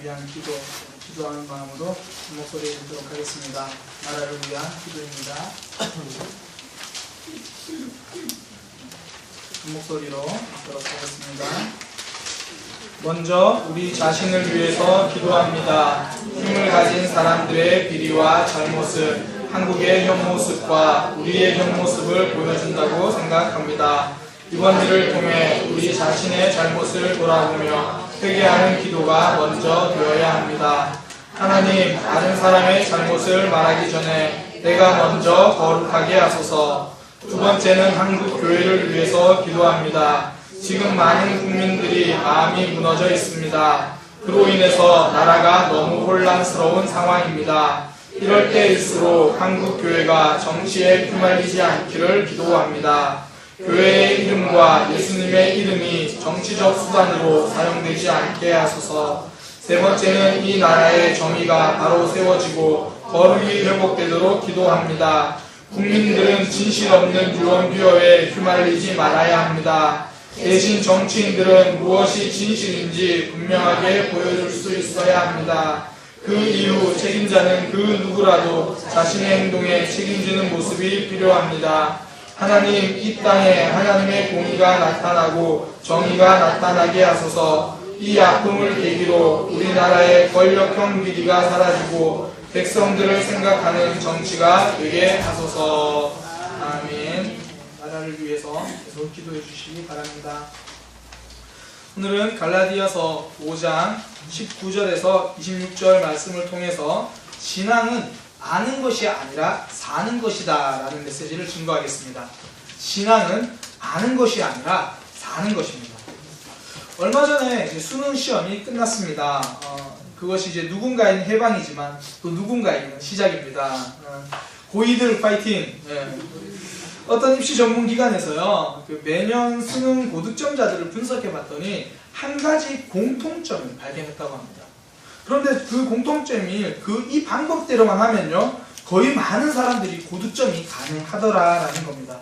나라를 위한 기도하는 마음으로 목소리 듣도록 하겠습니다. 나라를 위한 기도입니다. 목소리로 듣도록 하겠습니다. 먼저 우리 자신을 위해서 기도합니다. 힘을 가진 사람들의 비리와 잘못을 한국의 현 모습과 우리의 현 모습을 보여준다고 생각합니다. 이번 일을 통해 우리 자신의 잘못을 돌아보며 회개하는 기도가 먼저 되어야 합니다. 하나님, 다른 사람의 잘못을 말하기 전에 내가 먼저 거룩하게 하소서. 두 번째는 한국 교회를 위해서 기도합니다. 지금 많은 국민들이 마음이 무너져 있습니다. 그로 인해서 나라가 너무 혼란스러운 상황입니다. 이럴 때일수록 한국 교회가 정치에 휘말리지 않기를 기도합니다. 교회의 이름과 예수님의 이름이 정치적 수단으로 사용되지 않게 하소서. 세 번째는 이 나라의 정의가 바로 세워지고 거룩이 회복되도록 기도합니다. 국민들은 진실 없는 유언비어에 휘말리지 말아야 합니다. 대신 정치인들은 무엇이 진실인지 분명하게 보여줄 수 있어야 합니다. 그 이후 책임자는 그 누구라도 자신의 행동에 책임지는 모습이 필요합니다. 하나님, 이 땅에 하나님의 공의가 나타나고 정의가 나타나게 하소서. 이 아픔을 계기로 우리나라의 권력형 비리가 사라지고 백성들을 생각하는 정치가 되게 하소서. 아멘. 나라를 위해서 계속 기도해 주시기 바랍니다. 오늘은 갈라디아서 5장 19절에서 26절 말씀을 통해서 신앙은 아는 것이 아니라 사는 것이다 라는 메시지를 증거하겠습니다. 신앙은 아는 것이 아니라 사는 것입니다. 얼마 전에 수능 시험이 끝났습니다. 그것이 이제 누군가에는 해방이지만 또 누군가에게는 시작입니다. 고이들 파이팅! 어떤 입시 전문기관에서요, 매년 수능 고득점자들을 분석해 봤더니 한 가지 공통점을 발견했다고 합니다. 그런데 그 공통점이 이 방법대로만 하면요, 거의 많은 사람들이 고득점이 가능하더라라는 겁니다.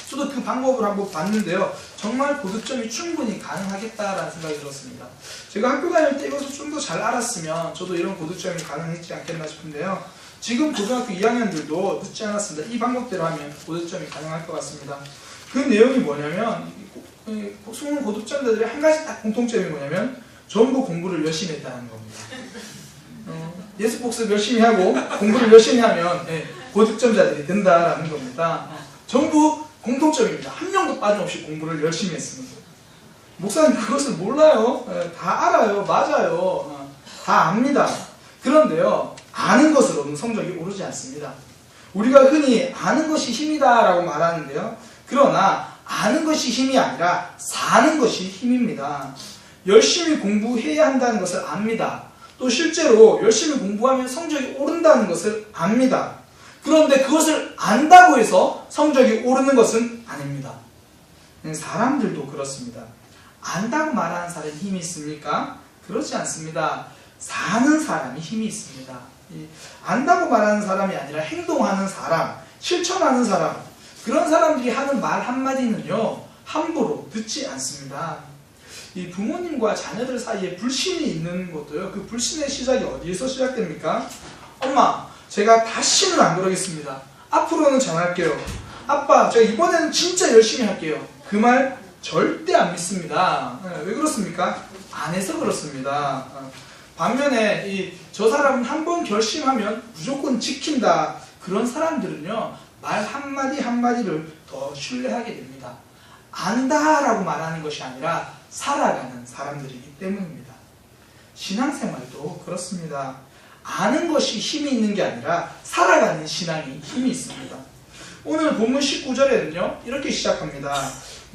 저도 그 방법을 한번 봤는데요, 정말 고득점이 충분히 가능하겠다라는 생각이 들었습니다. 제가 학교 다닐 때 이것을 좀 더 잘 알았으면 저도 이런 고득점이 가능했지 않겠나 싶은데요, 지금 고등학교 2학년들도 늦지 않았습니다. 이 방법대로 하면 고득점이 가능할 것 같습니다. 그 내용이 뭐냐면, 수능 고득점자들의 한 가지 딱 공통점이 뭐냐면 전부 공부를 열심히 했다는 겁니다. 예습 복습 열심히 하고 공부를 열심히 하면 고득점자들이 된다라는 겁니다. 전부 공통점입니다. 한 명도 빠짐없이 공부를 열심히 했습니다. 목사님 그것을 몰라요. 다 알아요. 맞아요. 다 압니다. 그런데요, 아는 것으로는 성적이 오르지 않습니다. 우리가 흔히 아는 것이 힘이다 라고 말하는데요, 그러나 아는 것이 힘이 아니라 사는 것이 힘입니다. 열심히 공부해야 한다는 것을 압니다. 또 실제로 열심히 공부하면 성적이 오른다는 것을 압니다. 그런데 그것을 안다고 해서 성적이 오르는 것은 아닙니다. 사람들도 그렇습니다. 안다고 말하는 사람이 힘이 있습니까? 그렇지 않습니다. 사는 사람이 힘이 있습니다. 안다고 말하는 사람이 아니라 행동하는 사람, 실천하는 사람, 그런 사람들이 하는 말 한마디는요, 함부로 듣지 않습니다. 이 부모님과 자녀들 사이에 불신이 있는 것도요, 그 불신의 시작이 어디에서 시작됩니까? 엄마, 제가 다시는 안 그러겠습니다. 앞으로는 잘할게요. 아빠, 제가 이번에는 진짜 열심히 할게요. 그 말 절대 안 믿습니다. 왜 그렇습니까? 안 해서 그렇습니다. 반면에 저 사람은 한번 결심하면 무조건 지킨다, 그런 사람들은요, 말 한마디 한마디를 더 신뢰하게 됩니다. 안다라고 말하는 것이 아니라 살아가는 사람들이기 때문입니다. 신앙생활도 그렇습니다. 아는 것이 힘이 있는 게 아니라 살아가는 신앙이 힘이 있습니다. 오늘 본문 19절에는요, 이렇게 시작합니다.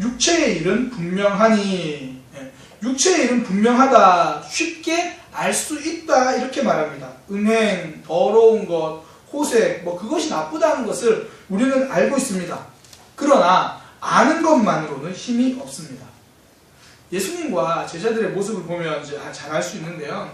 육체의 일은 분명하니, 육체의 일은 분명하다, 쉽게 알 수 있다, 이렇게 말합니다. 음행, 더러운 것, 호색, 그것이 나쁘다는 것을 우리는 알고 있습니다. 그러나 아는 것만으로는 힘이 없습니다. 예수님과 제자들의 모습을 보면 이제 잘 알 수 있는데요,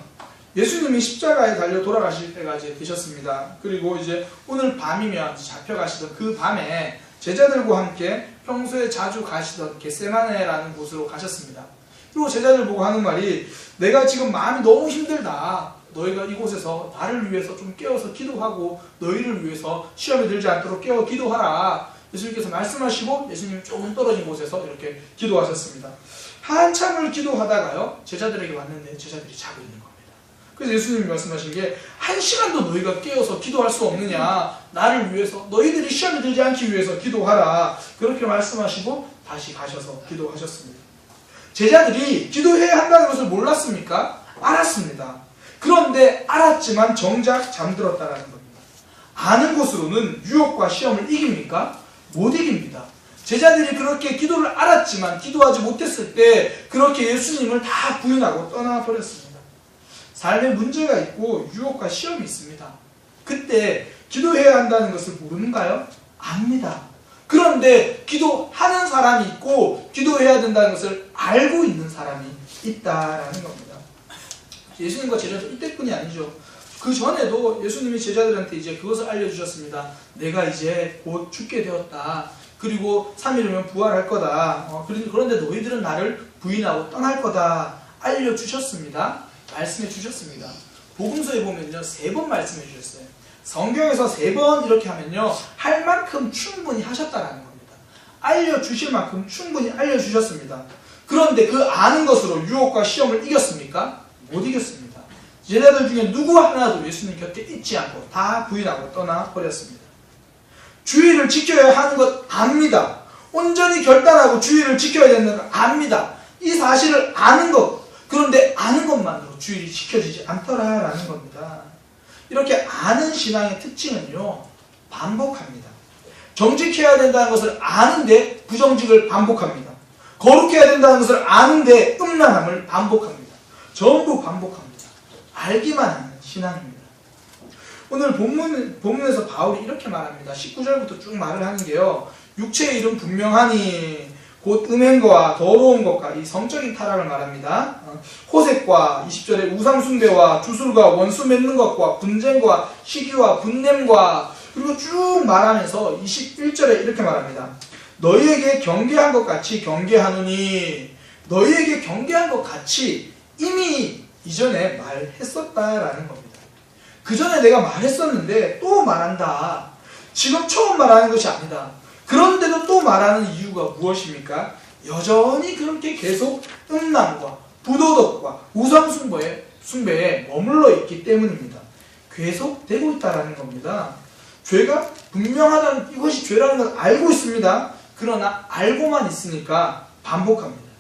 예수님이 십자가에 달려 돌아가실 때가 이제 되셨습니다. 그리고 이제 오늘 밤이면 잡혀가시던 그 밤에 제자들과 함께 평소에 자주 가시던 겟세마네라는 곳으로 가셨습니다. 그리고 제자들 보고 하는 말이 내가 지금 마음이 너무 힘들다. 너희가 이곳에서 나를 위해서 좀 깨워서 기도하고 너희를 위해서 시험에 들지 않도록 깨워 기도하라. 예수님께서 말씀하시고 예수님이 조금 떨어진 곳에서 이렇게 기도하셨습니다. 한참을 기도하다가요. 제자들에게 왔는데 제자들이 자고 있는 겁니다. 그래서 예수님이 말씀하신 게 1시간도 너희가 깨어서 기도할 수 없느냐. 나를 위해서 너희들이 시험에 들지 않기 위해서 기도하라. 그렇게 말씀하시고 다시 가셔서 기도하셨습니다. 제자들이 기도해야 한다는 것을 몰랐습니까? 알았습니다. 그런데 알았지만 정작 잠들었다는 겁니다. 아는 것으로는 유혹과 시험을 이깁니까? 못 이깁니다. 제자들이 그렇게 기도를 알았지만 기도하지 못했을 때 그렇게 예수님을 다 부인하고 떠나버렸습니다. 삶에 문제가 있고 유혹과 시험이 있습니다. 그때 기도해야 한다는 것을 모르는가요? 압니다. 그런데 기도하는 사람이 있고 기도해야 된다는 것을 알고 있는 사람이 있다라는 겁니다. 예수님과 제자들 이때뿐이 아니죠. 그 전에도 예수님이 제자들한테 이제 그것을 알려주셨습니다. 내가 이제 곧 죽게 되었다. 그리고 3일 후면 부활할 거다. 그런데 너희들은 나를 부인하고 떠날 거다. 알려주셨습니다. 말씀해 주셨습니다. 복음서에 보면요. 3번 말씀해 주셨어요. 성경에서 3번 이렇게 하면요. 할 만큼 충분히 하셨다라는 겁니다. 알려주실 만큼 충분히 알려주셨습니다. 그런데 그 아는 것으로 유혹과 시험을 이겼습니까? 못 이겼습니다. 제자들 중에 누구 하나도 예수님 곁에 있지 않고 다 부인하고 떠나버렸습니다. 주의를 지켜야 하는 것 압니다. 온전히 결단하고 주의를 지켜야 되는 것 압니다. 이 사실을 아는 것, 그런데 아는 것만으로 주의를 지켜지지 않더라라는 겁니다. 이렇게 아는 신앙의 특징은요, 반복합니다. 정직해야 된다는 것을 아는데 부정직을 반복합니다. 거룩해야 된다는 것을 아는데 음란함을 반복합니다. 전부 반복합니다. 알기만 하는 신앙입니다. 오늘 본문에서 바울이 이렇게 말합니다. 19절부터 쭉 말을 하는 게요. 육체의 일은 분명하니 곧 음행과 더러운 것과 이 성적인 타락을 말합니다. 호색과 20절에 우상숭배와 주술과 원수 맺는 것과 분쟁과 시기와 분냄과 그리고 쭉 말하면서 21절에 이렇게 말합니다. 너희에게 경계한 것 같이 경계하노니 너희에게 경계한 것 같이 이미 이전에 말했었다라는 겁니다. 그 전에 내가 말했었는데 또 말한다. 지금 처음 말하는 것이 아니다. 그런데도 또 말하는 이유가 무엇입니까? 여전히 그렇게 계속 음란과 부도덕과 우상숭배에 머물러 있기 때문입니다. 계속되고 있다는 겁니다. 죄가 분명하다는 이것이 죄라는 걸 알고 있습니다. 그러나 알고만 있으니까 반복합니다.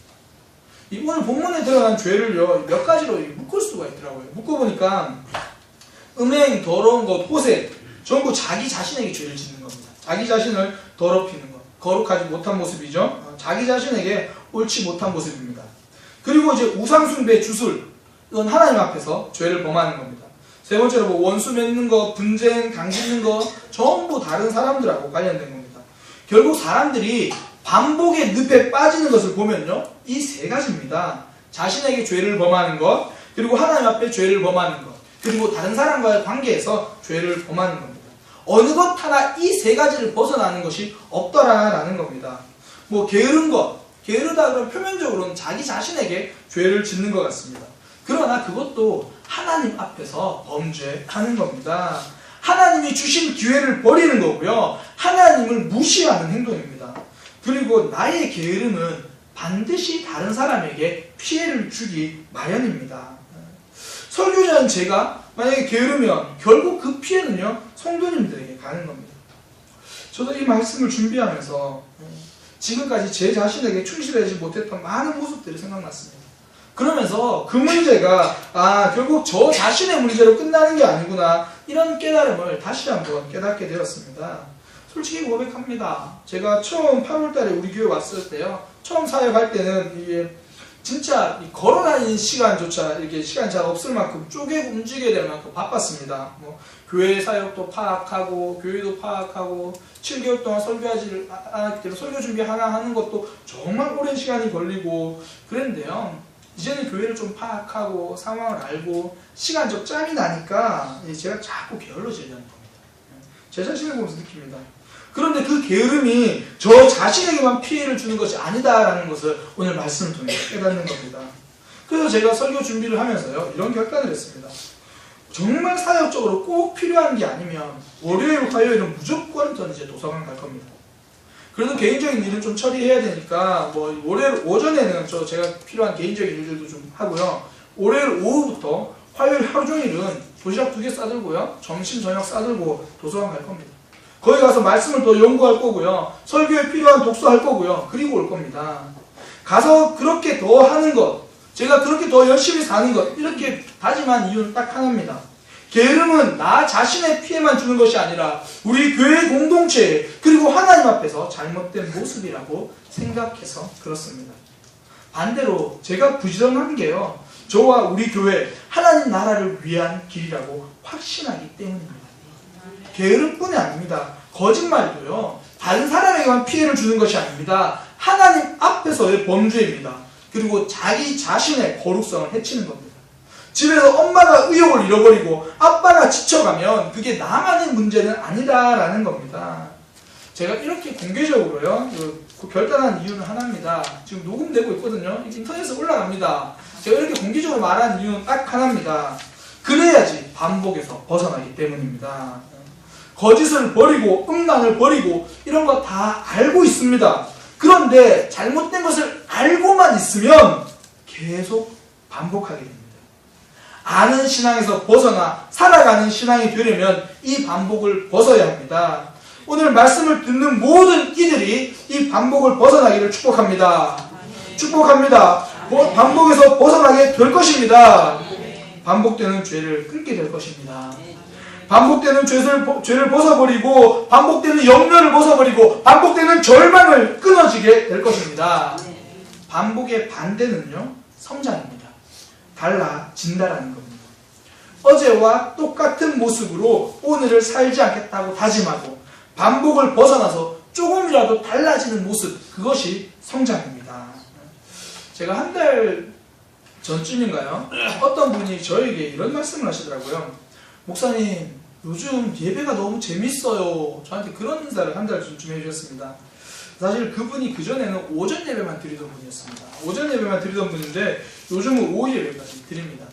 오늘 본문에 드러난 죄를요 몇 가지로 묶을 수가 있더라고요. 묶어보니까 음행, 더러운 것, 호색 전부 자기 자신에게 죄를 짓는 겁니다. 자기 자신을 더럽히는 것, 거룩하지 못한 모습이죠. 자기 자신에게 옳지 못한 모습입니다. 그리고 이제 우상숭배, 주술 이건 하나님 앞에서 죄를 범하는 겁니다. 세 번째로 뭐 원수 맺는 것, 분쟁, 당짓는 것 전부 다른 사람들하고 관련된 겁니다. 결국 사람들이 반복의 늪에 빠지는 것을 보면요. 이 3가지입니다. 자신에게 죄를 범하는 것, 그리고 하나님 앞에 죄를 범하는 것, 그리고 다른 사람과의 관계에서 죄를 범하는 겁니다. 어느 것 하나 이 3가지를 벗어나는 것이 없더라라는 겁니다. 뭐 게으른 것, 게으르다 그러면 표면적으로는 자기 자신에게 죄를 짓는 것 같습니다. 그러나 그것도 하나님 앞에서 범죄하는 겁니다. 하나님이 주신 기회를 버리는 거고요. 하나님을 무시하는 행동입니다. 그리고 나의 게으름은 반드시 다른 사람에게 피해를 주기 마련입니다. 설교자는 제가 만약에 게으르면 결국 그 피해는요 성도님들에게 가는 겁니다. 저도 이 말씀을 준비하면서 지금까지 제 자신에게 충실하지 못했던 많은 모습들이 생각났습니다. 그러면서 그 문제가 결국 저 자신의 문제로 끝나는 게 아니구나 이런 깨달음을 다시 한번 깨닫게 되었습니다. 솔직히 고백합니다. 제가 처음 8월달에 우리 교회 왔을 때요. 처음 사역할 때는 이게 진짜 걸어다니는 시간조차 이렇게 시간이 잘 없을 만큼 쪼개고 움직여야 될 만큼 바빴습니다. 뭐 교회 사역도 파악하고 교회도 파악하고 7개월 동안 설교하지 않았기 때문에 설교 준비 하나 하는 것도 정말 오랜 시간이 걸리고 그랬는데요. 이제는 교회를 좀 파악하고 상황을 알고 시간적 짬이 나니까 제가 자꾸 게을러지려는 겁니다. 제 자신을 보면서 느낍니다. 그런데 그 게으름이 저 자신에게만 피해를 주는 것이 아니다라는 것을 오늘 말씀을 통해 깨닫는 겁니다. 그래서 제가 설교 준비를 하면서요, 이런 결단을 했습니다. 정말 사역적으로 꼭 필요한 게 아니면 월요일, 화요일은 무조건 저는 이제 도서관 갈 겁니다. 그래도 개인적인 일은 좀 처리해야 되니까 뭐 월요일 오전에는 제가 필요한 개인적인 일들도 좀 하고요. 월요일 오후부터 화요일 하루 종일은 도시락 2개 싸들고요. 점심 저녁 싸들고 도서관 갈 겁니다. 거기 가서 말씀을 더 연구할 거고요. 설교에 필요한 독서할 거고요. 그리고 올 겁니다. 가서 그렇게 더 하는 것, 제가 그렇게 더 열심히 사는 것, 이렇게 다짐한 이유는 딱 하나입니다. 게으름은 나 자신의 피해만 주는 것이 아니라 우리 교회 공동체 그리고 하나님 앞에서 잘못된 모습이라고 생각해서 그렇습니다. 반대로 제가 부지런한 게요, 저와 우리 교회 하나님 나라를 위한 길이라고 확신하기 때문입니다. 게으름뿐이 아닙니다. 거짓말도요, 다른 사람에게만 피해를 주는 것이 아닙니다. 하나님 앞에서의 범죄입니다. 그리고 자기 자신의 거룩성을 해치는 겁니다. 집에서 엄마가 의욕을 잃어버리고 아빠가 지쳐가면 그게 나만의 문제는 아니다라는 겁니다. 제가 이렇게 공개적으로요, 결단한 이유는 하나입니다. 지금 녹음되고 있거든요. 인터넷에 올라갑니다. 제가 이렇게 공개적으로 말하는 이유는 딱 하나입니다. 그래야지 반복에서 벗어나기 때문입니다. 거짓을 버리고 음란을 버리고 이런 거 다 알고 있습니다. 그런데 잘못된 것을 알고만 있으면 계속 반복하게 됩니다. 아는 신앙에서 벗어나 살아가는 신앙이 되려면 이 반복을 벗어야 합니다. 오늘 말씀을 듣는 모든 이들이 이 반복을 벗어나기를 축복합니다. 축복합니다. 반복에서 벗어나게 될 것입니다. 반복되는 죄를 끊게 될 것입니다. 반복되는 죄를 벗어버리고 반복되는 염려를 벗어버리고 반복되는 절망을 끊어지게 될 것입니다. 반복의 반대는요, 성장입니다. 달라진다라는 겁니다. 어제와 똑같은 모습으로 오늘을 살지 않겠다고 다짐하고 반복을 벗어나서 조금이라도 달라지는 모습, 그것이 성장입니다. 제가 한 달 전쯤인가요? 어떤 분이 저에게 이런 말씀을 하시더라고요. 목사님, 요즘 예배가 너무 재밌어요. 저한테 그런 인사를 한 달 전쯤 해주셨습니다. 사실 그분이 그전에는 오전 예배만 드리던 분이었습니다. 오전 예배만 드리던 분인데 요즘은 오후 예배까지 드립니다.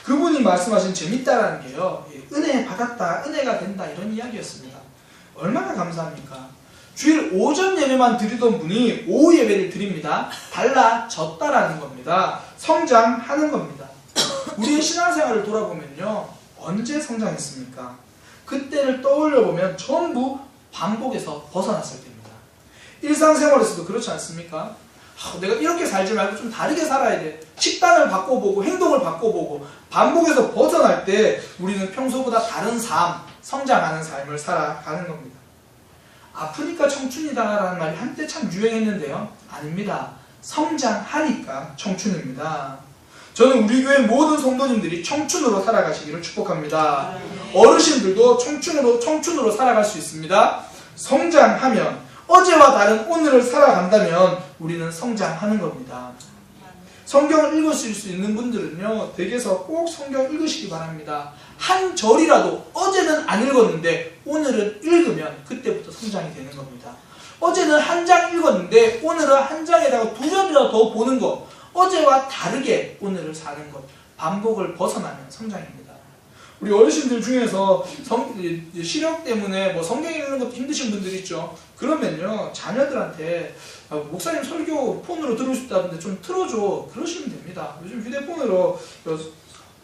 그분이 말씀하신 재밌다라는 게요, 은혜 받았다, 은혜가 된다, 이런 이야기였습니다. 얼마나 감사합니까? 주일 오전 예배만 드리던 분이 오후 예배를 드립니다. 달라졌다라는 겁니다. 성장하는 겁니다. 우리의 신앙생활을 돌아보면요, 언제 성장했습니까? 그때를 떠올려보면 전부 반복에서 벗어났을 때입니다. 일상생활에서도 그렇지 않습니까? 내가 이렇게 살지 말고 좀 다르게 살아야 돼. 식단을 바꿔보고 행동을 바꿔보고 반복에서 벗어날 때 우리는 평소보다 다른 삶, 성장하는 삶을 살아가는 겁니다. 아프니까 청춘이다라는 말이 한때 참 유행했는데요, 아닙니다. 성장하니까 청춘입니다. 저는 우리 교회 모든 성도님들이 청춘으로 살아가시기를 축복합니다. 어르신들도 청춘으로 살아갈 수 있습니다. 성장하면, 어제와 다른 오늘을 살아간다면 우리는 성장하는 겁니다. 성경을 읽으실 수 있는 분들은요, 댁에서 꼭 성경 읽으시기 바랍니다. 한 절이라도 어제는 안 읽었는데 오늘은 읽으면 그때부터 성장이 되는 겁니다. 어제는 한 장 읽었는데 오늘은 한 장에다가 2절이라도 더 보는 것, 어제와 다르게 오늘을 사는 것, 반복을 벗어나면 성장입니다. 우리 어르신들 중에서 시력 때문에 뭐 성경 읽는 것도 힘드신 분들 있죠. 그러면요, 자녀들한테 목사님 설교 폰으로 들을 수 있다는데 좀 틀어줘, 그러시면 됩니다. 요즘 휴대폰으로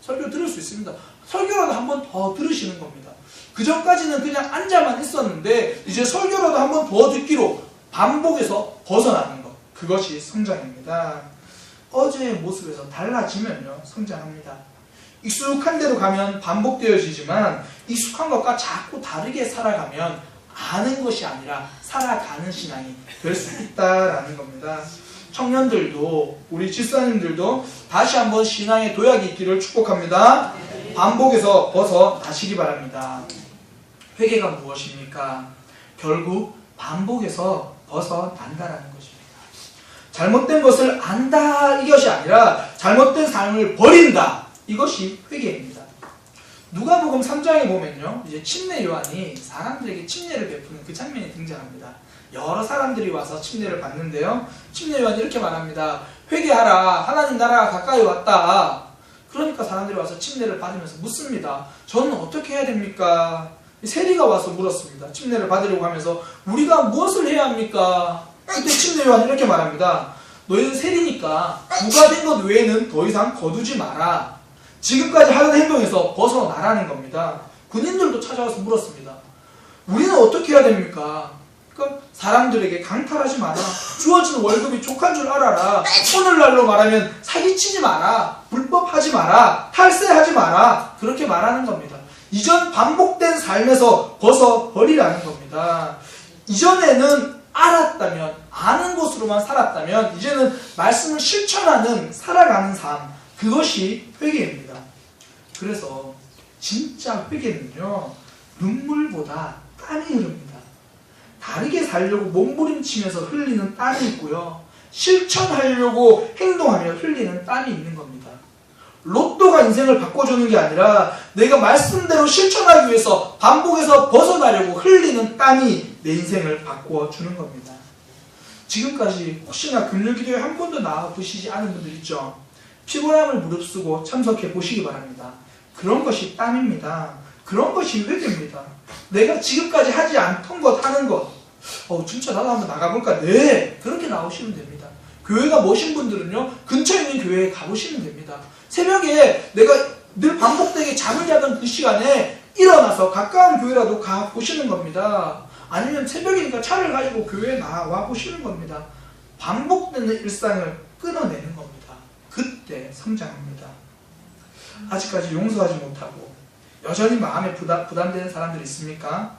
설교 들을 수 있습니다. 설교라도 한 번 더 들으시는 겁니다. 그 전까지는 그냥 앉아만 있었는데 이제 설교라도 한 번 더 듣기로 반복해서 벗어나는 것, 그것이 성장입니다. 어제의 모습에서 달라지면요, 성장합니다. 익숙한 대로 가면 반복되어지지만 익숙한 것과 자꾸 다르게 살아가면 아는 것이 아니라 살아가는 신앙이 될 수 있다라는 겁니다. 청년들도, 우리 집사님들도 다시 한번 신앙의 도약이 있기를 축복합니다. 반복에서 벗어나시기 바랍니다. 회개가 무엇입니까? 결국 반복에서 벗어난다라는 것입니다. 잘못된 것을 안다, 이것이 아니라 잘못된 삶을 버린다, 이것이 회개입니다. 누가복음 3장에 보면요, 이제 침례 요한이 사람들에게 침례를 베푸는 그 장면이 등장합니다. 여러 사람들이 와서 침례를 받는데요, 침례 요한이 이렇게 말합니다. 회개하라, 하나님 나라가 가까이 왔다. 그러니까 사람들이 와서 침례를 받으면서 묻습니다. 저는 어떻게 해야 됩니까? 세리가 와서 물었습니다. 침례를 받으려고 하면서 우리가 무엇을 해야 합니까? 그때 침례 요한이 이렇게 말합니다. 너희는 세리니까 부과된 것 외에는 더 이상 거두지 마라. 지금까지 하던 행동에서 벗어나라는 겁니다. 군인들도 찾아와서 물었습니다. 우리는 어떻게 해야 됩니까? 그러니까 사람들에게 강탈하지 마라. 주어진 월급이 족한 줄 알아라. 오늘날로 말하면 사기치지 마라. 불법하지 마라. 탈세하지 마라. 그렇게 말하는 겁니다. 이전 반복된 삶에서 벗어버리라는 겁니다. 이전에는 알았다면, 아는 것으로만 살았다면, 이제는 말씀을 실천하는, 살아가는 삶, 그것이 회개입니다. 그래서 진짜 회개는요, 눈물보다 땀이 흐릅니다. 다르게 살려고 몸부림치면서 흘리는 땀이 있고요, 실천하려고 행동하며 흘리는 땀이 있는 겁니다. 로또가 인생을 바꿔주는 게 아니라 내가 말씀대로 실천하기 위해서 반복해서 벗어나려고 흘리는 땀이 내 인생을 바꿔주는 겁니다. 지금까지 혹시나 금요기도에 한 번도 나와보시지 않은 분들 있죠? 피곤함을 무릅쓰고 참석해 보시기 바랍니다. 그런 것이 땀입니다. 그런 것이 회개입니다. 내가 지금까지 하지 않던 것 하는 것, 진짜 나도 한번 나가볼까? 네, 그렇게 나오시면 됩니다. 교회가 모신 분들은요, 근처에 있는 교회에 가보시면 됩니다. 새벽에 내가 늘 반복되게 잠을 자던 그 시간에 일어나서 가까운 교회라도 가보시는 겁니다. 아니면 새벽이니까 차를 가지고 교회에 나와 보시는 겁니다. 반복되는 일상을 끊어내는 겁니다. 그때 성장합니다. 아직까지 용서하지 못하고 여전히 마음에 부담되는 사람들이 있습니까?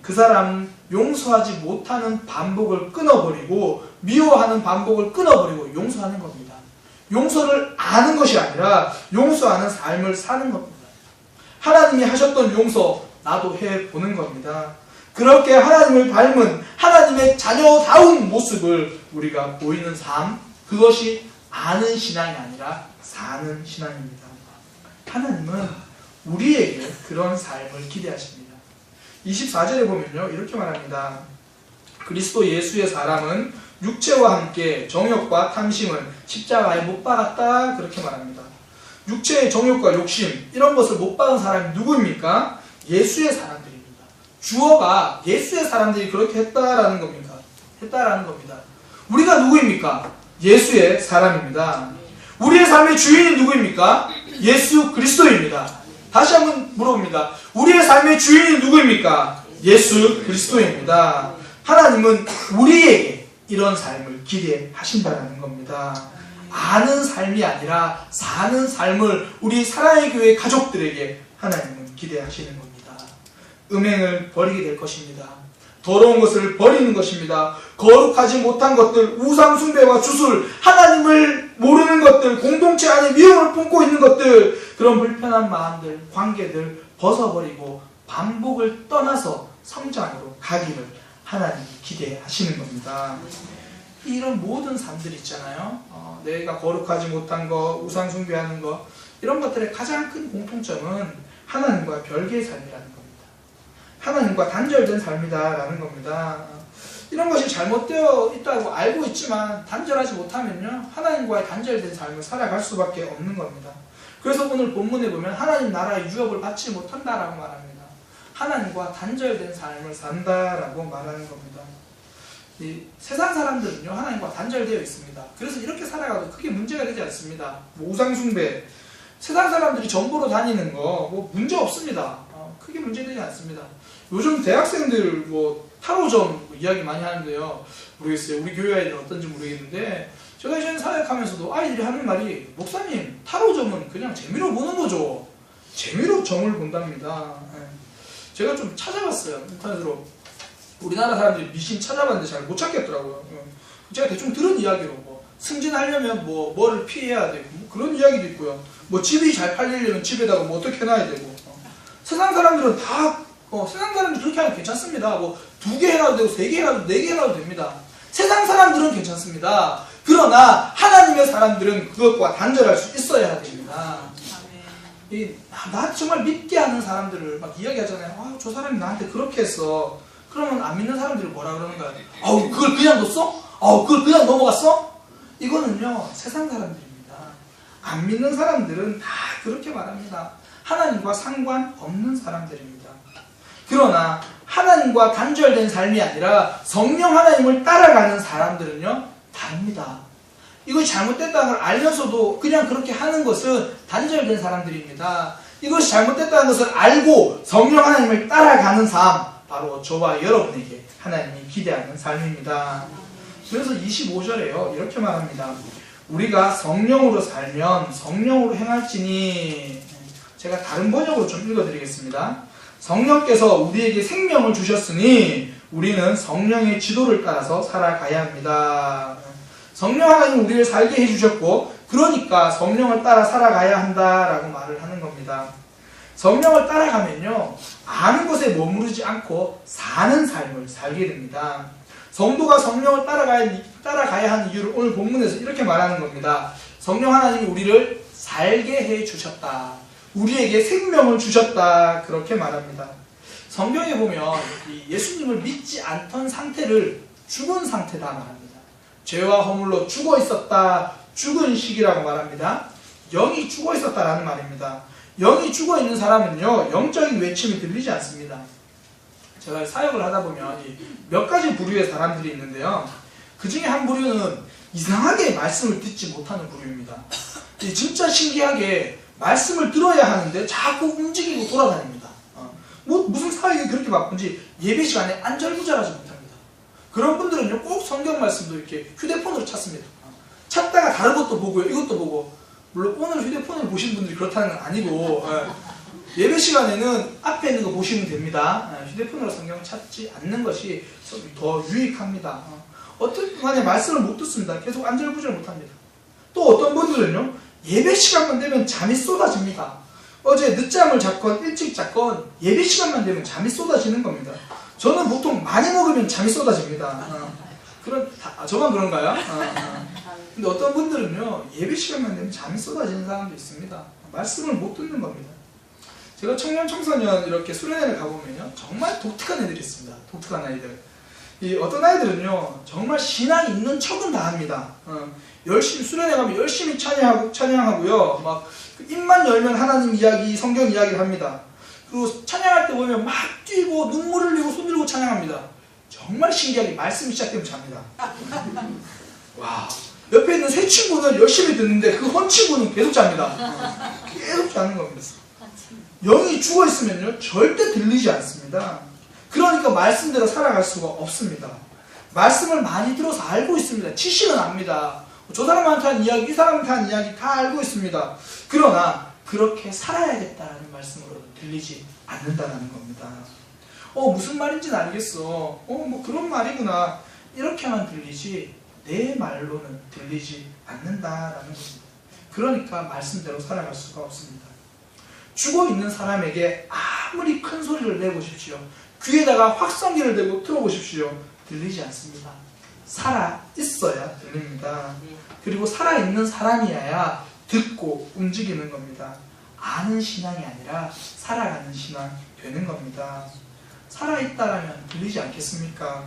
그 사람 용서하지 못하는 반복을 끊어버리고, 미워하는 반복을 끊어버리고 용서하는 겁니다. 용서를 아는 것이 아니라 용서하는 삶을 사는 겁니다. 하나님이 하셨던 용서 나도 해보는 겁니다. 그렇게 하나님을 닮은 하나님의 자녀다운 모습을 우리가 보이는 삶, 그것이 아는 신앙이 아니라 사는 신앙입니다. 하나님은 우리에게 그런 삶을 기대하십니다. 24절에 보면요, 이렇게 말합니다. 그리스도 예수의 사람은 육체와 함께 정욕과 탐심을 십자가에 못 박았다, 그렇게 말합니다. 육체의 정욕과 욕심, 이런 것을 못 박은 사람이 누구입니까? 예수의 사람들입니다. 주어가 예수의 사람들이 그렇게 했다라는 겁니다. 우리가 누구입니까? 예수의 사람입니다. 우리의 삶의 주인이 누구입니까? 예수 그리스도입니다. 다시 한번 물어봅니다. 우리의 삶의 주인이 누구입니까? 예수 그리스도입니다. 하나님은 우리에게 이런 삶을 기대하신다는 겁니다. 아는 삶이 아니라 사는 삶을 우리 사랑의 교회 가족들에게 하나님은 기대하시는 겁니다. 음행을 버리게 될 것입니다. 더러운 것을 버리는 것입니다. 거룩하지 못한 것들, 우상숭배와 주술, 하나님을 모르는 것들, 공동체 안에 미움을 품고 있는 것들, 그런 불편한 마음들, 관계들 벗어버리고 반복을 떠나서 성장으로 가기를 하나님이 기대하시는 겁니다. 이런 모든 삶들 있잖아요. 내가 거룩하지 못한 거, 우상숭배하는 거, 이런 것들의 가장 큰 공통점은 하나님과 별개의 삶이라는 겁니다. 하나님과 단절된 삶이다라는 겁니다. 이런 것이 잘못되어 있다고 알고 있지만 단절하지 못하면요, 하나님과의 단절된 삶을 살아갈 수밖에 없는 겁니다. 그래서 오늘 본문에 보면 하나님 나라의 유업을 받지 못한다라고 말합니다. 하나님과 단절된 삶을 산다라고 말하는 겁니다. 이 세상 사람들은요, 하나님과 단절되어 있습니다. 그래서 이렇게 살아가도 크게 문제가 되지 않습니다. 우상숭배, 세상 사람들이 전보로 다니는 거 문제 없습니다. 크게 문제되지 않습니다. 요즘 대학생들 타로점 이야기 많이 하는데요, 모르겠어요. 우리 교회 아이들은 어떤지 모르겠는데, 제가 이전에 사역하면서도 아이들이 하는 말이, 목사님 타로점은 그냥 재미로 보는 거죠. 재미로 점을 본답니다. 제가 좀 찾아봤어요, 인터넷으로. 우리나라 사람들이 미신 찾아봤는데 잘 못 찾겠더라고요. 제가 대충 들은 이야기로 승진하려면 뭐를 피해야 되고 그런 이야기도 있고요. 집이 잘 팔리려면 집에다가 어떻게 해놔야 되고. 세상 사람들은 다 세상 사람들이 그렇게 하면 괜찮습니다. 2개 해놔도 되고 3개 해놔도 4개 해놔도 됩니다. 세상 사람들은 괜찮습니다. 그러나 하나님의 사람들은 그것과 단절할 수 있어야 됩니다. 나한테 정말 믿게 하는 사람들을 막 이야기하잖아요. 아, 저 사람이 나한테 그렇게 했어. 그러면 안 믿는 사람들이 뭐라 그러는가요? 아우, 그걸 그냥 뒀어? 아우, 그걸 그냥 넘어갔어? 이거는요, 세상 사람들입니다. 안 믿는 사람들은 다 그렇게 말합니다. 하나님과 상관없는 사람들입니다. 그러나 하나님과 단절된 삶이 아니라 성령 하나님을 따라가는 사람들은요, 다릅니다. 이것이 잘못됐다는 걸 알면서도 그냥 그렇게 하는 것은 단절된 사람들입니다. 이것이 잘못됐다는 것을 알고 성령 하나님을 따라가는 삶, 바로 저와 여러분에게 하나님이 기대하는 삶입니다. 그래서 25절에요, 이렇게 말합니다. 우리가 성령으로 살면 성령으로 행할지니. 제가 다른 번역으로 좀 읽어드리겠습니다. 성령께서 우리에게 생명을 주셨으니 우리는 성령의 지도를 따라서 살아가야 합니다. 성령 하나님 우리를 살게 해주셨고, 그러니까 성령을 따라 살아가야 한다라고 말을 하는 겁니다. 성령을 따라가면요, 아는 것에 머무르지 않고 사는 삶을 살게 됩니다. 성도가 성령을 따라가야 하는 이유를 오늘 본문에서 이렇게 말하는 겁니다. 성령 하나님이 우리를 살게 해주셨다. 우리에게 생명을 주셨다. 그렇게 말합니다. 성경에 보면 예수님을 믿지 않던 상태를 죽은 상태다 말합니다. 죄와 허물로 죽어 있었다. 죽은 시기라고 말합니다. 영이 죽어 있었다라는 말입니다. 영이 죽어 있는 사람은요, 영적인 외침이 들리지 않습니다. 제가 사역을 하다 보면 몇 가지 부류의 사람들이 있는데요. 그 중에 한 부류는 이상하게 말씀을 듣지 못하는 부류입니다. 진짜 신기하게 말씀을 들어야 하는데 자꾸 움직이고 돌아다닙니다. 무슨 사역이 그렇게 바쁜지 예배 시간에 안절부절하지 못합니다. 그런 분들은요, 꼭 성경 말씀도 이렇게 휴대폰으로 찾습니다. 찾다가 다른 것도 보고요, 이것도 보고. 물론 오늘 휴대폰을 보신 분들이 그렇다는 건 아니고, 예배 시간에는 앞에 있는 거 보시면 됩니다. 휴대폰으로 성경을 찾지 않는 것이 더 유익합니다. 어떤 간에 말씀을 못 듣습니다. 계속 안절부절 못합니다. 또 어떤 분들은요, 예배 시간만 되면 잠이 쏟아집니다. 어제 늦잠을 잤건 일찍 잤건 예배 시간만 되면 잠이 쏟아지는 겁니다. 저는 보통 많이 먹으면 잠이 쏟아집니다. 저만 그런가요? 근데 어떤 분들은요, 예배 시간만 되면 잠이 쏟아지는 사람도 있습니다. 말씀을 못 듣는 겁니다. 제가 청년 청소년 이렇게 수련회를 가보면요, 정말 독특한 애들이 있습니다. 독특한 아이들. 어떤 아이들은요, 정말 신앙이 있는 척은 다 합니다. 열심히 수련회 가면 열심히 찬양하고요, 막 입만 열면 하나님 이야기, 성경 이야기를 합니다. 그리고 찬양할 때 보면 막 뛰고 눈물 흘리고 손 들고 찬양합니다. 정말 신기하게 말씀이 시작되면 잡니다. 와, 옆에 있는 새 친구는 열심히 듣는데 그 헌 친구는 계속 잡니다. 계속 자는 겁니다. 영이 죽어 있으면요, 절대 들리지 않습니다. 그러니까 말씀대로 살아갈 수가 없습니다. 말씀을 많이 들어서 알고 있습니다. 지식은 압니다. 저 사람한테 한 이야기, 이 사람한테 한 이야기 다 알고 있습니다. 그러나 그렇게 살아야겠다는 말씀으로 들리지 않는다는 겁니다. 무슨 말인지는 알겠어. 뭐 그런 말이구나. 이렇게만 들리지 내 말로는 들리지 않는다라는 겁니다. 그러니까 말씀대로 살아갈 수가 없습니다. 죽어있는 사람에게 아무리 큰 소리를 내보십시오. 귀에다가 확성기를 대고 틀어보십시오. 들리지 않습니다. 살아있어야 들립니다. 그리고 살아있는 사람이어야 듣고 움직이는 겁니다. 아는 신앙이 아니라 살아가는 신앙 되는 겁니다. 살아있다라면 들리지 않겠습니까?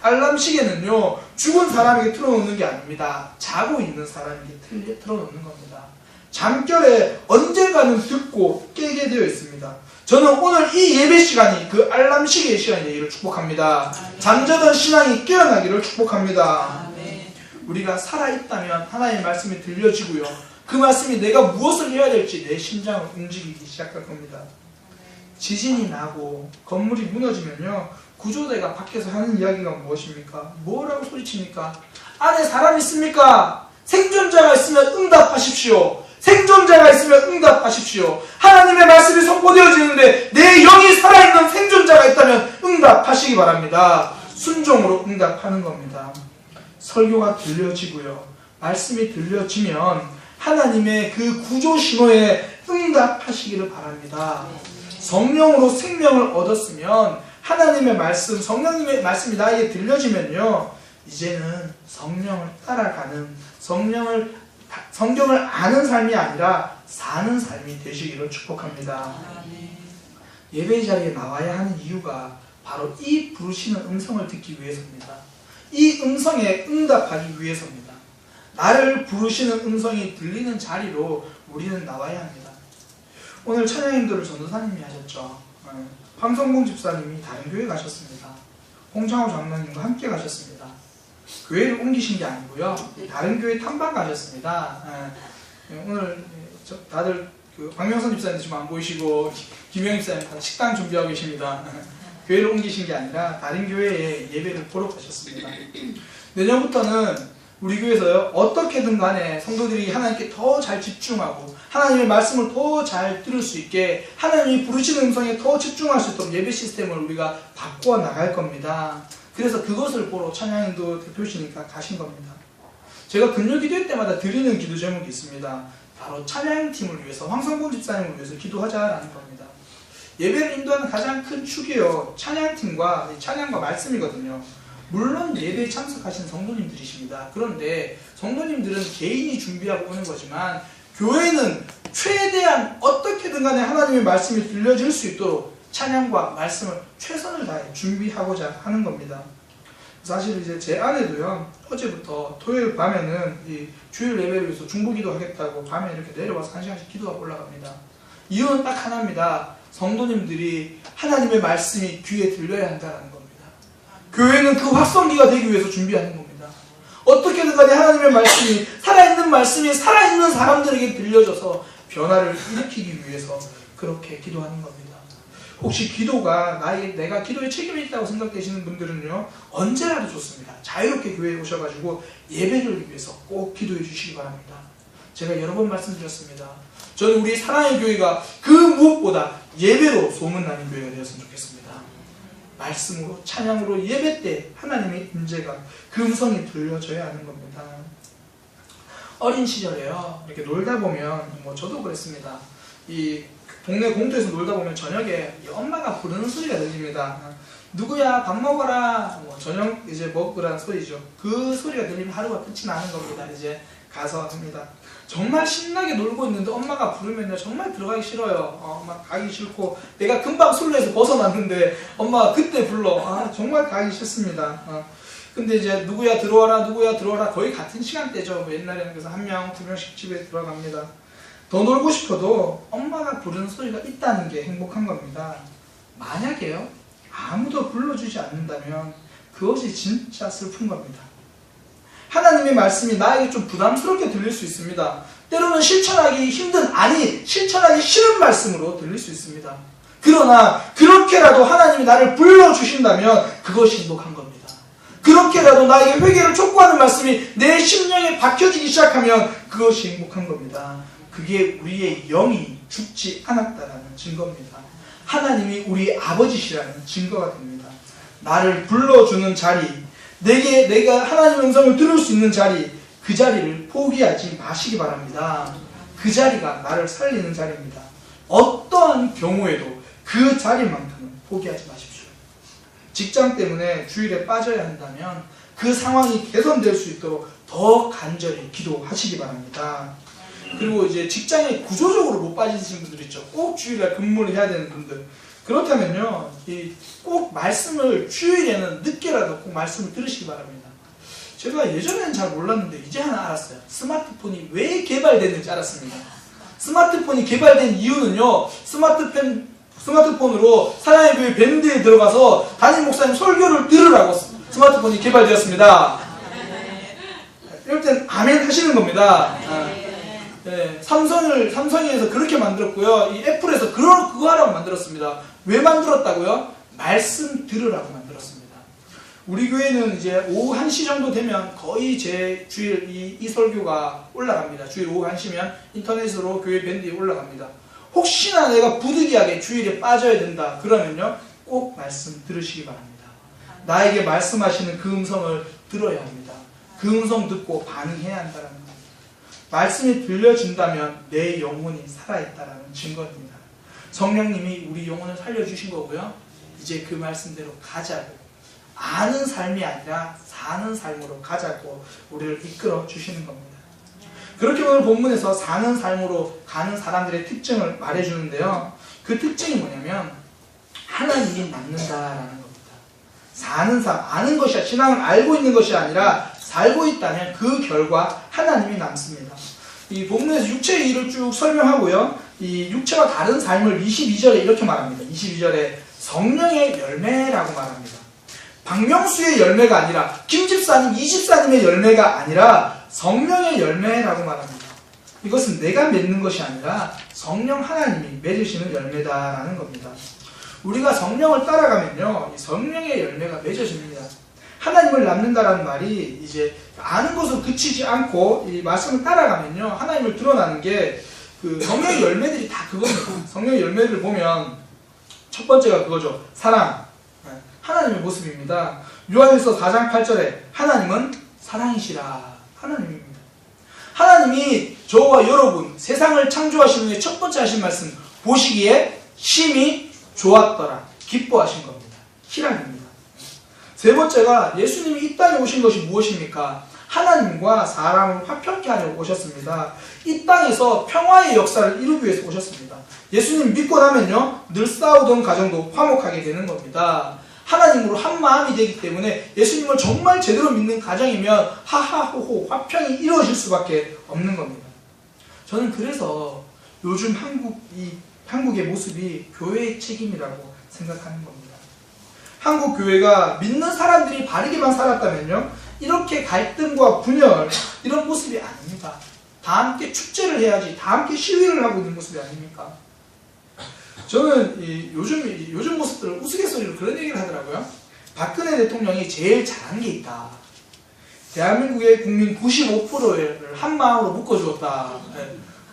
알람 시계는요, 죽은 사람에게 틀어놓는 게 아닙니다. 자고 있는 사람에게 틀어놓는 겁니다. 잠결에 언젠가는 듣고 깨게 되어 있습니다. 저는 오늘 이 예배 시간이 그 알람 시계의 시간이 되기를 축복합니다. 잠자던 신앙이 깨어나기를 축복합니다. 우리가 살아있다면 하나님의 말씀이 들려지고요, 그 말씀이 내가 무엇을 해야 될지 내 심장을 움직이기 시작할 겁니다. 지진이 나고 건물이 무너지면요, 구조대가 밖에서 하는 이야기가 무엇입니까? 뭐라고 소리칩니까? 안에 사람 있습니까? 생존자가 있으면 응답하십시오. 생존자가 있으면 응답하십시오. 하나님의 말씀이 선포되어지는데 내 영이 살아있는 생존자가 있다면 응답하시기 바랍니다. 순종으로 응답하는 겁니다. 설교가 들려지고요, 말씀이 들려지면 하나님의 그 구조 신호에 응답하시기를 바랍니다. 성령으로 생명을 얻었으면 하나님의 말씀, 성령님의 말씀이 나에게 들려지면요, 이제는 성령을 따라가는, 성경을 아는 삶이 아니라 사는 삶이 되시기를 축복합니다. 예배 자리에 나와야 하는 이유가 바로 이 부르시는 음성을 듣기 위해서입니다. 이 음성에 응답하기 위해서입니다. 나를 부르시는 음성이 들리는 자리로 우리는 나와야 합니다. 오늘 찬양인도를 전도사님이 하셨죠. 황성봉 집사님이 다른 교회 가셨습니다. 홍창호 장로님과 함께 가셨습니다. 교회를 옮기신 게 아니고요, 다른 교회 탐방 가셨습니다. 오늘 다들 박명선 집사님 지금 안 보이시고 김영 집사님 식당 준비하고 계십니다. 교회를 옮기신 게 아니라 다른 교회에 예배를 보러 가셨습니다. 내년부터는 우리 교회에서요, 어떻게든 간에 성도들이 하나님께 더 잘 집중하고 하나님의 말씀을 더 잘 들을 수 있게 하나님이 부르시는 음성에 더 집중할 수 있도록 예배 시스템을 우리가 바꾸어 나갈 겁니다. 그래서 그것을 보러 찬양인도 대표시니까 가신 겁니다. 제가 금요 기도회 때마다 드리는 기도 제목이 있습니다. 바로 찬양팀을 위해서, 황성봉 집사님을 위해서 기도하자라는 겁니다. 예배를 인도하는 가장 큰 축이요, 찬양팀과 찬양과 말씀이거든요. 물론 예배에 참석하신 성도님들이십니다. 그런데 성도님들은 개인이 준비하고 오는 거지만 교회는 최대한 어떻게든 간에 하나님의 말씀이 들려질 수 있도록 찬양과 말씀을 최선을 다해 준비하고자 하는 겁니다. 사실 이제 제 아내도요, 어제부터 토요일 밤에는 이 주일 예배를 위해서 중보기도 하겠다고 밤에 이렇게 내려와서 1시간씩 기도하고 올라갑니다. 이유는 딱 하나입니다. 성도님들이 하나님의 말씀이 귀에 들려야 한다는 겁니다. 교회는 그 확성기가 되기 위해서 준비하는 겁니다. 어떻게든 간에 하나님의 말씀이, 살아있는 말씀이 살아있는 사람들에게 들려져서 변화를 일으키기 위해서 그렇게 기도하는 겁니다. 혹시 기도가 내가 기도에 책임이 있다고 생각되시는 분들은요, 언제라도 좋습니다. 자유롭게 교회에 오셔가지고 예배를 위해서 꼭 기도해 주시기 바랍니다. 제가 여러 번 말씀드렸습니다. 저는 우리 사랑의 교회가 그 무엇보다 예배로 소문나는 교회가 되었으면 좋겠습니다. 말씀으로, 찬양으로 예배 때 하나님의 임재가, 그 음성이 들려져야 하는 겁니다. 어린 시절에요, 이렇게 놀다 보면, 저도 그랬습니다. 이 동네 공터에서 놀다 보면 저녁에 엄마가 부르는 소리가 들립니다. 누구야 밥 먹어라, 저녁 이제 먹으라는 소리죠. 그 소리가 들리면 하루가 끝이 나는 겁니다. 이제 가서 합니다. 정말 신나게 놀고 있는데 엄마가 부르면요, 정말 들어가기 싫어요. 막 가기 싫고, 내가 금방 술래에서 벗어났는데 엄마가 그때 불러. 정말 가기 싫습니다. 근데 이제 누구야 들어와라, 누구야 들어와라, 거의 같은 시간대죠. 옛날에는. 그래서 한 명, 두 명씩 집에 들어갑니다. 더 놀고 싶어도 엄마가 부르는 소리가 있다는 게 행복한 겁니다. 만약에요, 아무도 불러주지 않는다면 그것이 진짜 슬픈 겁니다. 하나님의 말씀이 나에게 좀 부담스럽게 들릴 수 있습니다. 때로는 실천하기 힘든, 실천하기 싫은 말씀으로 들릴 수 있습니다. 그러나 그렇게라도 하나님이 나를 불러주신다면 그것이 행복한 겁니다. 그렇게라도 나에게 회개를 촉구하는 말씀이 내 심령에 박혀지기 시작하면 그것이 행복한 겁니다. 그게 우리의 영이 죽지 않았다는 증거입니다. 하나님이 우리 아버지시라는 증거가 됩니다. 나를 불러주는 자리, 내가 하나님의 음성을 들을 수 있는 자리, 그 자리를 포기하지 마시기 바랍니다. 그 자리가 나를 살리는 자리입니다. 어떠한 경우에도 그 자리만큼은 포기하지 마십시오. 직장 때문에 주일에 빠져야 한다면 그 상황이 개선될 수 있도록 더 간절히 기도하시기 바랍니다. 그리고 이제 직장에 구조적으로 못 빠지신 분들 있죠. 꼭 주일에 근무를 해야 되는 분들. 그렇다면요, 꼭 말씀을 주일에는 늦게라도 꼭 말씀을 들으시기 바랍니다. 제가 예전에는 잘 몰랐는데 이제 하나 알았어요. 스마트폰이 왜 개발됐는지 알았습니다. 스마트폰이 개발된 이유는요, 스마트폰으로 사랑의 교회 밴드에 들어가서 담임 목사님 설교를 들으라고 스마트폰이 개발되었습니다. 이럴 땐 아멘 하시는 겁니다. 네, 삼성에서 그렇게 만들었고요. 이 애플에서 그거 하라고 만들었습니다. 왜 만들었다고요? 말씀 들으라고 만들었습니다. 우리 교회는 이제 오후 1시 정도 되면 거의 제 주일 이 설교가 올라갑니다. 주일 오후 1시면 인터넷으로 교회 밴드에 올라갑니다. 혹시나 내가 부득이하게 주일에 빠져야 된다 그러면요, 꼭 말씀 들으시기 바랍니다. 나에게 말씀하시는 그 음성을 들어야 합니다. 그 음성 듣고 반응해야 한다는 겁니다. 말씀이 들려진다면 내 영혼이 살아있다는 증거입니다. 성령님이 우리 영혼을 살려주신 거고요, 이제 그 말씀대로 가자고, 아는 삶이 아니라 사는 삶으로 가자고 우리를 이끌어 주시는 겁니다. 그렇게 오늘 본문에서 사는 삶으로 가는 사람들의 특징을 말해주는데요. 그 특징이 뭐냐면 하나님이 남는다라는 겁니다. 사는 삶, 아는 것이 신앙을 알고 있는 것이 아니라 살고 있다면 그 결과 하나님이 남습니다. 이 본문에서 육체의 일을 쭉 설명하고요. 이 육체와 다른 삶을 22절에 이렇게 말합니다. 22절에 성령의 열매라고 말합니다. 박명수의 열매가 아니라 김집사님, 이집사님의 열매가 아니라 성령의 열매라고 말합니다. 이것은 내가 맺는 것이 아니라 성령 하나님이 맺으시는 열매다라는 겁니다. 우리가 성령을 따라가면요, 이 성령의 열매가 맺어집니다. 하나님을 남는다라는 말이 이제 아는 것으로 그치지 않고 이 말씀을 따라가면요, 하나님을 드러나는 게 그 성령의 열매들이 다 그겁니다. 성령의 열매들을 보면 첫 번째가 그거죠. 사랑. 하나님의 모습입니다. 요한일서 4장 8절에 하나님은 사랑이시라. 하나님입니다. 하나님이 저와 여러분 세상을 창조하신 후에 첫 번째 하신 말씀, 보시기에 심히 좋았더라. 기뻐하신 겁니다. 희락입니다. 세 번째가 예수님이 이 땅에 오신 것이 무엇입니까? 하나님과 사람을 화평케 하려 오셨습니다. 이 땅에서 평화의 역사를 이루기 위해서 오셨습니다. 예수님 믿고 나면요, 늘 싸우던 가정도 화목하게 되는 겁니다. 하나님으로 한 마음이 되기 때문에 예수님을 정말 제대로 믿는 가정이면 하하호호 화평이 이루어질 수밖에 없는 겁니다. 저는 그래서 요즘 한국의 모습이 교회의 책임이라고 생각하는 겁니다. 한국 교회가 믿는 사람들이 바르게만 살았다면요, 이렇게 갈등과 분열, 이런 모습이 아닙니다. 다 함께 축제를 해야지, 다 함께 시위를 하고 있는 모습이 아닙니까? 저는 요즘 모습들을 우스갯소리로 그런 얘기를 하더라고요. 박근혜 대통령이 제일 잘한 게 있다. 대한민국의 국민 95%를 한 마음으로 묶어주었다.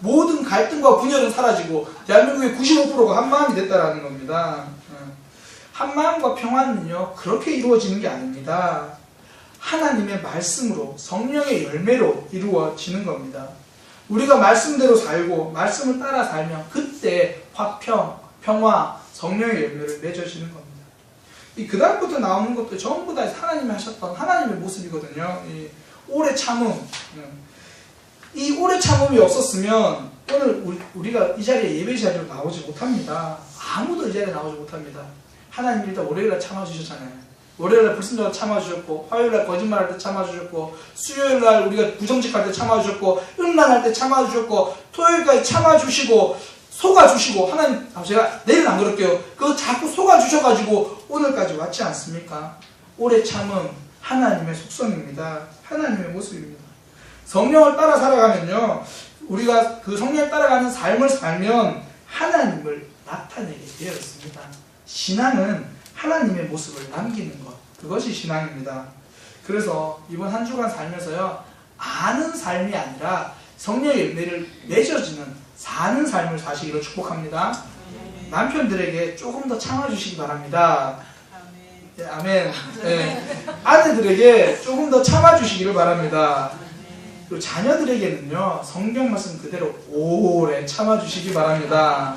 모든 갈등과 분열은 사라지고 대한민국의 95%가 한 마음이 됐다라는 겁니다. 한 마음과 평화는요, 그렇게 이루어지는 게 아닙니다. 하나님의 말씀으로, 성령의 열매로 이루어지는 겁니다. 우리가 말씀대로 살고 말씀을 따라 살면 그때 화평, 평화, 성령의 열매를 맺어지는 겁니다. 그 다음부터 나오는 것도 전부 다 하나님이 하셨던 하나님의 모습이거든요. 이 오래 참음. 이 오래 참음이 없었으면 오늘 우리가 이 자리에 예배 자리로 나오지 못합니다. 아무도 이 자리에 나오지 못합니다. 하나님이 일단 월요일날 참아주셨잖아요. 월요일날 불순종할 때 참아주셨고, 화요일날 거짓말할 때 참아주셨고, 수요일날 우리가 부정직할 때 참아주셨고, 음란할 때 참아주셨고, 토요일까지 참아주시고 속아주시고, 하나님, 제가 내일은 안 그럴게요. 그거 자꾸 속아주셔가지고 오늘까지 왔지 않습니까? 오래 참은 하나님의 속성입니다. 하나님의 모습입니다. 성령을 따라 살아가면요, 우리가 그 성령을 따라가는 삶을 살면 하나님을 나타내게 되어 있습니다. 신앙은 하나님의 모습을 남기는 것, 그것이 신앙입니다. 그래서 이번 한 주간 살면서요, 아는 삶이 아니라 성령의 열매를 맺어지는 사는 삶을 사시기를 축복합니다. 남편들에게 조금 더 참아주시기 바랍니다. 네, 아멘. 네. 아내들에게 조금 더 참아주시기를 바랍니다. 그리고 자녀들에게는요, 성경 말씀 그대로 오래 참아주시기 바랍니다.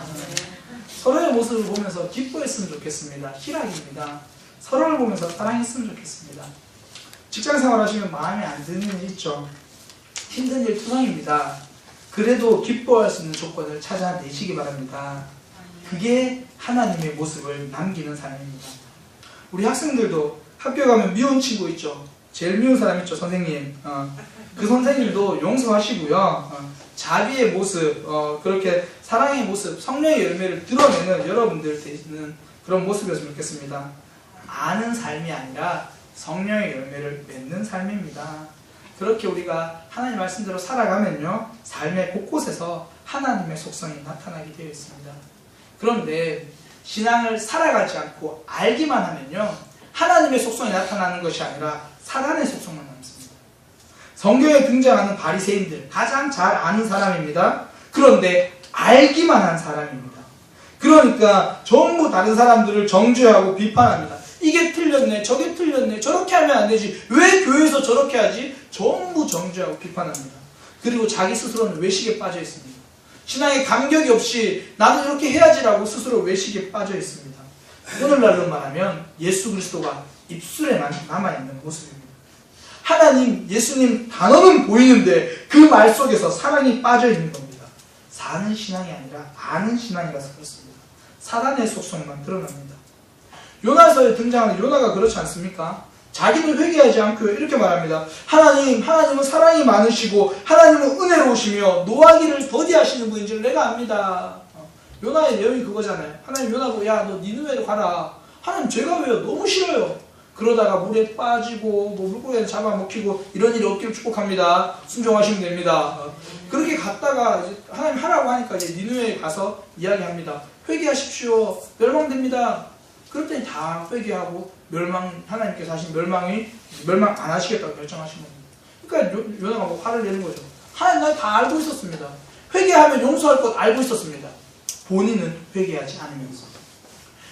서로의 모습을 보면서 기뻐했으면 좋겠습니다. 희락입니다. 서로를 보면서 사랑했으면 좋겠습니다. 직장생활 하시면 마음에 안 드는 일 있죠. 힘든 일 투성입니다. 그래도 기뻐할 수 있는 조건을 찾아내시기 바랍니다. 그게 하나님의 모습을 남기는 삶입니다. 우리 학생들도 학교 가면 미운 친구 있죠. 제일 미운 사람 있죠, 선생님. 그 선생님도 용서하시고요. 자비의 모습, 그렇게 사랑의 모습, 성령의 열매를 드러내는 여러분들 되는 그런 모습이었으면 좋겠습니다. 아는 삶이 아니라 성령의 열매를 맺는 삶입니다. 그렇게 우리가 하나님 말씀대로 살아가면요, 삶의 곳곳에서 하나님의 속성이 나타나게 되어 있습니다. 그런데 신앙을 살아가지 않고 알기만 하면요, 하나님의 속성이 나타나는 것이 아니라 사단의 속성만 남습니다. 성경에 등장하는 바리새인들, 가장 잘 아는 사람입니다. 그런데 알기만 한 사람입니다. 그러니까 전부 다른 사람들을 정죄하고 비판합니다. 이게 틀렸네, 저게 틀렸네, 저렇게 하면 안 되지, 왜 교회에서 저렇게 하지? 전부 정죄하고 비판합니다. 그리고 자기 스스로는 외식에 빠져 있습니다. 신앙에 감격이 없이 나도 이렇게 해야지라고 스스로 외식에 빠져 있습니다. 오늘날로 말하면 예수 그리스도가 입술에만 남아있는 모습입니다. 하나님, 예수님 단어는 보이는데 그 말 속에서 사랑이 빠져 있는 겁니다. 사는 신앙이 아니라 아는 신앙이라서 그렇습니다. 사단의 속성만 드러납니다. 요나서에 등장하는 요나가 그렇지 않습니까? 자기는 회개하지 않고요. 이렇게 말합니다. 하나님은 사랑이 많으시고 하나님은 은혜로우시며 노하기를 더디하시는 분인 줄 내가 압니다. 요나의 내용이 그거잖아요. 하나님 요나고 야 너 니느웨로 가라. 하나님 제가 왜요? 너무 싫어요. 그러다가 물에 빠지고 뭐 물고기에 잡아먹히고 이런 일이 없기를 축복합니다. 순종하시면 됩니다. 그렇게 갔다가 이제 하나님 하라고 하니까 이제 니느웨에 가서 이야기합니다. 회개하십시오. 멸망됩니다. 그랬더니 다 회개하고 하나님께서 하신 멸망 안 하시겠다고 결정하신 겁니다. 그러니까 요나가 뭐 화를 내는 거죠. 하나님 나 다 알고 있었습니다. 회개하면 용서할 것 알고 있었습니다. 본인은 회개하지 않으면서.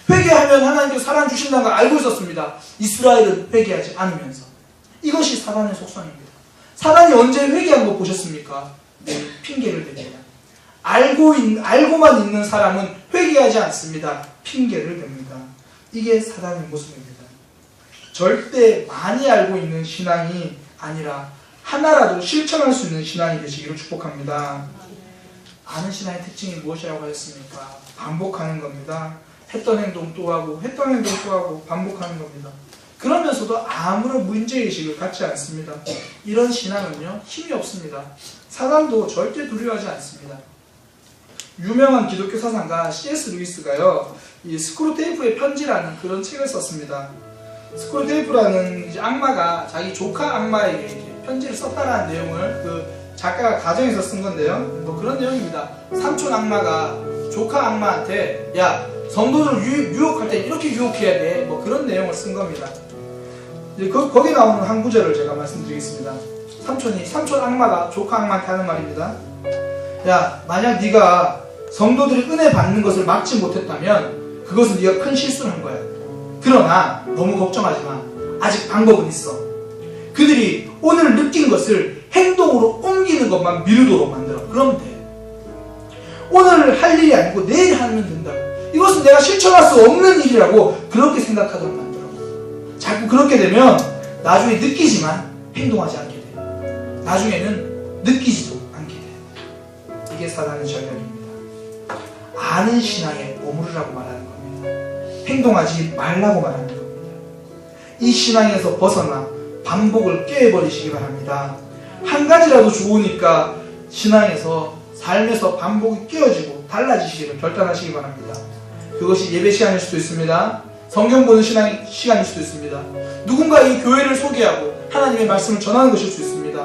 회개하면 하나님께서 사랑 주신다는 걸 알고 있었습니다. 이스라엘은 회개하지 않으면서. 이것이 사단의 속성입니다. 사단이 언제 회개한 거 보셨습니까? 네, 핑계를 댑니다. 알고만 있는 사람은 회개하지 않습니다. 핑계를 댑니다. 이게 사단의 모습입니다. 절대 많이 알고 있는 신앙이 아니라 하나라도 실천할 수 있는 신앙이 되시기를 축복합니다. 아는 신앙의 특징이 무엇이라고 하였습니까? 반복하는 겁니다. 했던 행동 또 하고 했던 행동 또 하고 반복하는 겁니다. 그러면서도 아무런 문제의식을 갖지 않습니다. 이런 신앙은요 힘이 없습니다. 사단도 절대 두려워하지 않습니다. 유명한 기독교 사상가 C.S. 루이스가요 이 스크루테이프의 편지라는 그런 책을 썼습니다. 스크루테이프라는 이제 악마가 자기 조카 악마에게 이렇게 편지를 썼다라는 내용을 그 작가가 가정에서 쓴 건데요. 뭐 그런 내용입니다. 삼촌 악마가 조카 악마한테 야 성도들 유혹할 때 이렇게 유혹해야 돼. 뭐 그런 내용을 쓴 겁니다. 이제 거기 나오는 한 구절을 제가 말씀드리겠습니다. 삼촌 악마가 조카 악마한테 하는 말입니다. 야 만약 네가 성도들이 은혜 받는 것을 막지 못했다면 그것은 네가 큰 실수를 한 거야. 그러나 너무 걱정하지 마. 아직 방법은 있어. 그들이 오늘 느낀 것을 행동으로 옮기는 것만 미루도록 만들어. 그러면 돼. 오늘 할 일이 아니고 내일 하면 된다고. 이것은 내가 실천할 수 없는 일이라고 그렇게 생각하도록 만들어. 자꾸 그렇게 되면 나중에 느끼지만 행동하지 않게 돼. 나중에는 느끼지도 않게 돼. 이게 사단의 전략입니다. 아는 신앙에 머무르라고 말하는 겁니다. 행동하지 말라고 말하는 겁니다. 이 신앙에서 벗어나 반복을 깨버리시기 바랍니다. 한 가지라도 좋으니까 신앙에서 삶에서 반복이 깨어지고 달라지시기를 결단하시기 바랍니다. 그것이 예배 시간일 수도 있습니다. 성경 보는 시간일 수도 있습니다. 누군가 이 교회를 소개하고 하나님의 말씀을 전하는 것일 수 있습니다.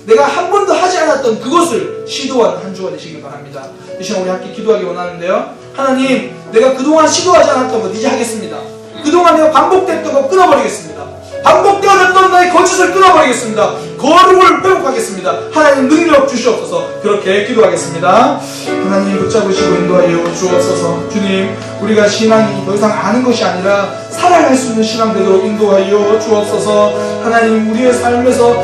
내가 한 번도 하지 않았던 그것을 시도하는 한 주가 되시길 바랍니다. 이 시간 우리 함께 기도하기 원하는데요. 하나님, 내가 그동안 시도하지 않았던 것 이제 하겠습니다. 그동안 내가 반복됐던 거 끊어버리겠습니다. 반복되어졌던 나의 거짓을 끊어버리겠습니다. 거룩을 회복하겠습니다. 하나님 능력 주시옵소서. 그렇게 기도하겠습니다. 하나님 붙잡으시고 인도하여 주옵소서. 주님, 우리가 신앙이 더 이상 아는 것이 아니라 살아갈 수 있는 신앙 되도록 인도하여 주옵소서. 하나님 우리의 삶에서